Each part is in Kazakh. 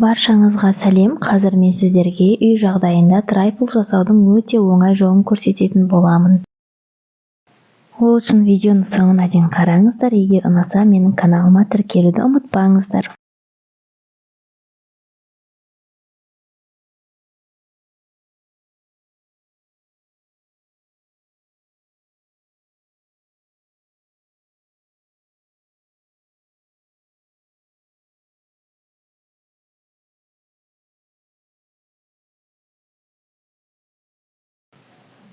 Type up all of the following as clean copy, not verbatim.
Баршаңызға сәлем. Қазір мен сіздерге үй жағдайында трайфл жасаудың өте оңай жолын көрсететін боламын. Ол үшін видеоны соңына дейін қараңыздар. Егер ұнаса, менің каналыма тіркелуді ұмытпаңыздар.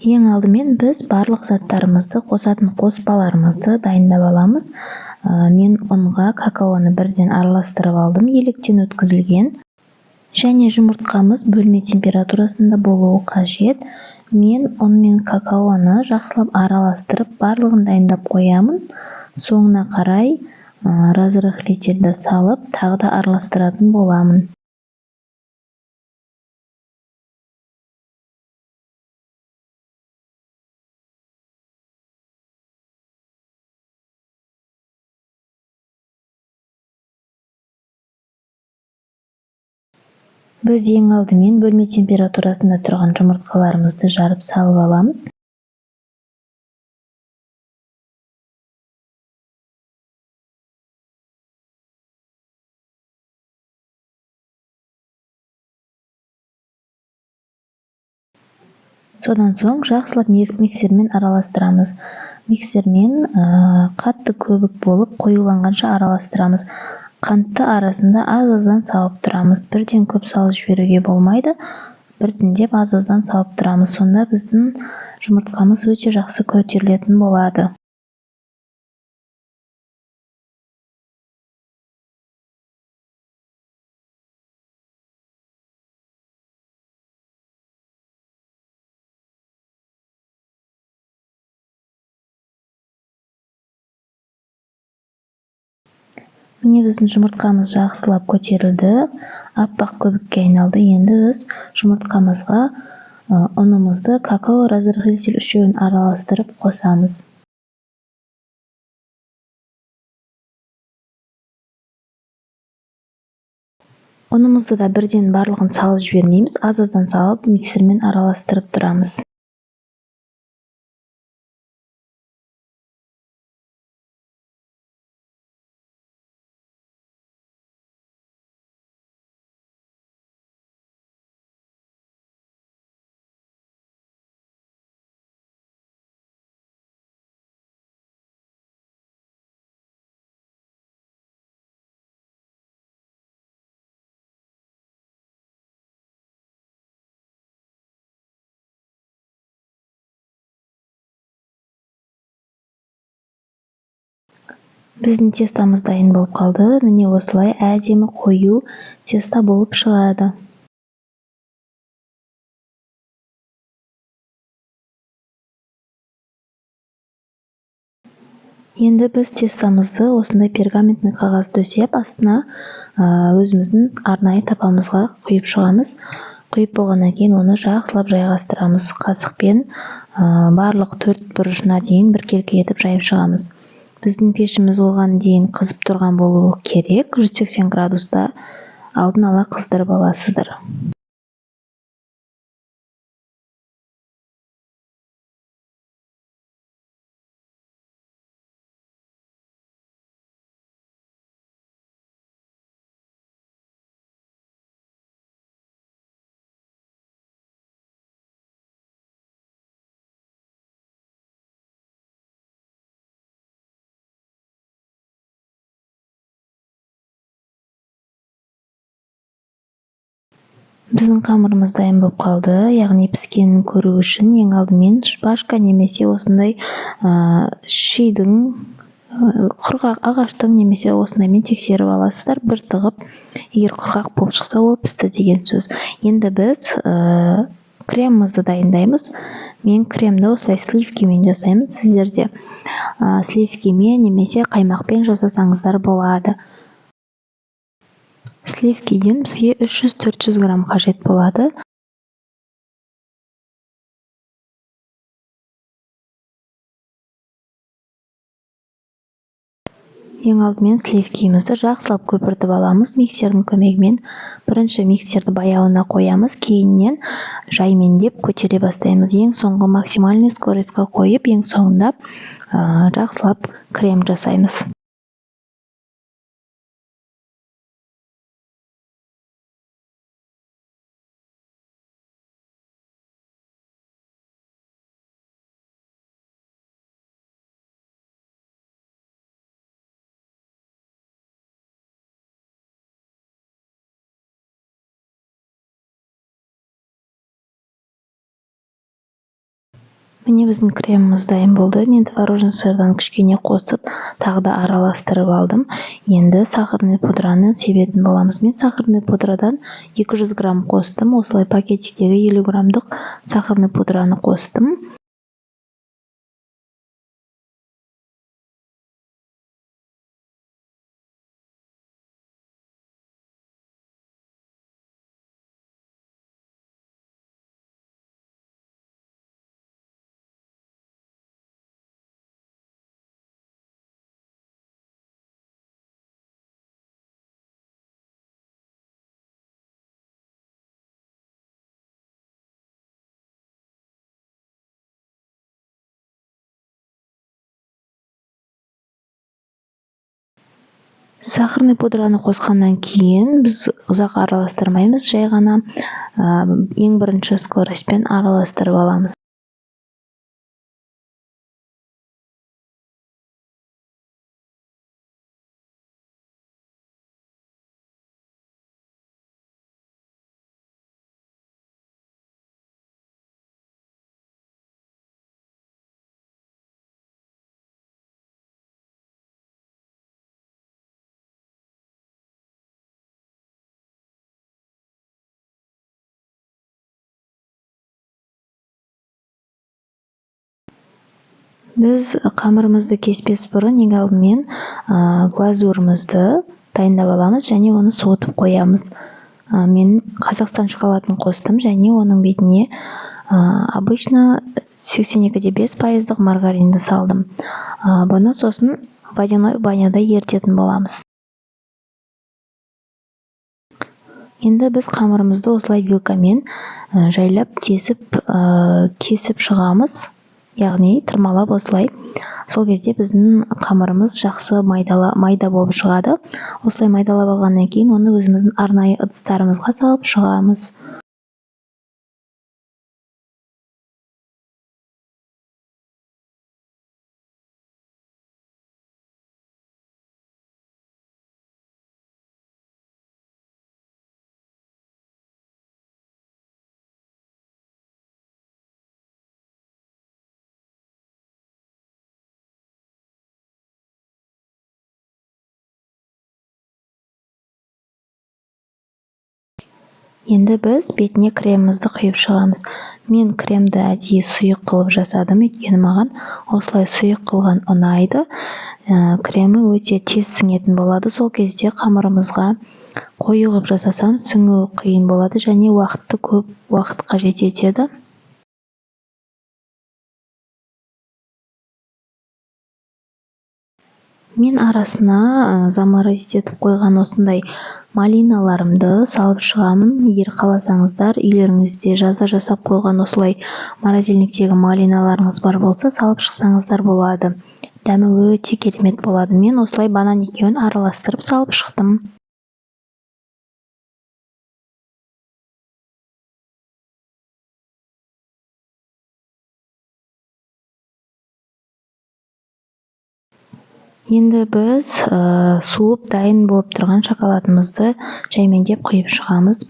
Ең алдымен біз барлық заттарымызды, қосатын қоспаларымызды дайындап аламыз. Мен ұнға какаоны бірден араластырып алдым, електен өткізілген. Және жұмыртқамыз бөлме температурасында болуы қажет. Мен ұн мен какаоны жақсылап араластырып, барлығын дайындап қоямын. Соңына қарай разрыхлительді салып, тағы да араластыратын боламын. Біз ең алдымен бөлме температурасында тұрған жұмыртқаларымызды жарып салып аламыз. Содан соң жақсылап миксермен араластырамыз. Миксермен қатты көбік болып қоюланғанша араластырамыз. Қантты арасында аз-аздан салып тұрамыз. Бірден көп салып жіберуге болмайды. Біртіндеп аз-аздан салып тұрамыз. Сонда біздің жұмыртқамыз өте жақсы көтерілетін болады. Міне біздің жұмыртқамыз жақсылап көтерілді, аппақ көбікке айналды. Енді біз жұмыртқамызға ұнымызды, какао, разрыхлитель үшеуін араластырып қосамыз. Ұнымызды да бірден барлығын салып жібермейміз, аз-аздан салып миксермен араластырып тұрамыз. Біздің тестамыз дайын болып қалды. Міне осылай әдемі қою теста болып шығады. Енді біз тестамызды осындай пергаментный қағаз төсеп, астына өзіміздің арнайы тапамызға құйып шығамыз. Құйып болғаннан кейін оны жақсылап жайғастырамыз. Қасықпен барлық төрт бұрышына дейін біркелкі етіп жайып шығамыз. Біздің пешіміз оған дейін қызып тұрған болуы керек. 180 градуста алдын ала қыздырып аласыздар. Біздің қамырымыз дайын болып қалды, яғни піскенін көру үшін ең алдымен шпажка немесе осындай шидің, құрғақ ағаштың немесе осындаймен тексеріп аласыздар. Бір тығып, егер құрғақ болып шықса, ол пісті деген сөз. Енді біз кремімізді дайындаймыз. Мен кремді осылай сливкимен жасаймын. Сіздерде сливкимен немесе қаймақпен жасасаңыздар болады. Сливкиден бізге 300-400 грамм қажет болады. Ең алдымен сливкиімізді жақсылап көпіртіп аламыз миксердің көмегімен. Бірінші миксерді баяуына қоямыз, кейіннен жаймендеп көтере бастаймыз. Ең соңғы максимальный скоростьқа қойып, ең соңында жақсылап крем жасаймыз. Міне біздің креміміз дайын болды. Мен творожный сырдан кішкене қосып, тағы да араластырып алдым. Енді сахарный пудраны себетін боламыз. Мен сахарный пудрадан 200 грамм қостым. Осылай пакетиктегі 50 граммдық сахарный пудраны қостым. Сахарный пудраны қосқаннан кейін біз ұзақ араластырмаймыз, жай ғана ең бірінші скоростьпен араластырып аламыз. Біз қамырымызды кеспес бұрын ең алдымен глазурымызды дайындап аламыз және оны суытып қоямыз. Мен Қазақстан шоколадын қостым және оның бетіне обычно 82,5% маргаринді салдым. Бұны сосын водяной баняда ерітетін боламыз. Енді біз қамырымызды осылай вилкамен жайлап кесіп шығамыз. Яғни тырмалап осылай. Сол кезде біздің қамырымыз жақсы майда болып шығады. Осылай майдалап алғаннан кейін оны өзіміздің арнайы ыдыстарымызға салып шығамыз. Енді біз бетіне кремімізді құйып шығамыз. Мен кремді әдейі сұйық қылып жасадым, өйткені маған осылай сұйық қылған ұнайды. Кремі өте тез сіңетін болады. Сол кезде қамырымызға қою қылып жасасам, сіңуі қиын болады және көп уақыт қажет етеді. Мен арасына заморозить етіп қойған осындай малиналарымды салып шығамын. Егер қаласаңыздар, үйлеріңізде жазда жасап қойған осылай морозильниктегі малиналарыңыз бар болса, салып шықсаңыздар болады. Дәмі өте керемет болады. Мен осылай банан екеуін араластырып салып шықтым. Енді біз суып дайын болып тұрған шоколадымызды жаймендеп құйып шығамыз.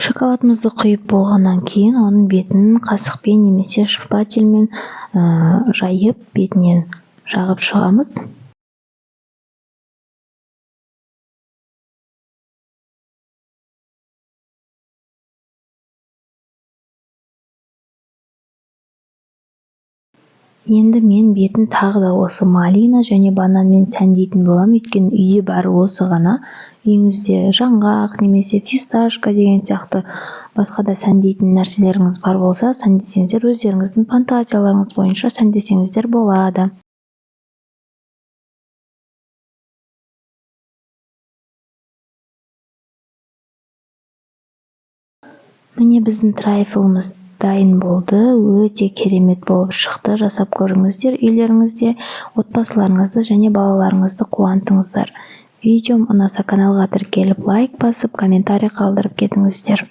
Шоколадымызды құйып болғаннан кейін оның бетін қасықпен немесе шпательмен жайып, бетінен жағып шығамыз. Енді мен бетін тағы да осы малина және бананмен сәндейтін боламын, өйткені үйде бары осы ғана. Үйіңізде жаңғақ немесе фисташка деген сияқты басқа да сәндейтін нәрселеріңіз бар болса, сәндесеңіздер, өздеріңіздің фантазияларыңыз бойынша сәндесеңіздер болады. Міне біздің трайфлымыз дайын болды. Өте керемет болып шықты. Жасап көріңіздер үйлеріңізде, отбасыларыңызды және балаларыңызды қуантыңыздар. Видеом ұнаса каналға тіркеліп лайк басып, комментарий қалдырып кетіңіздер.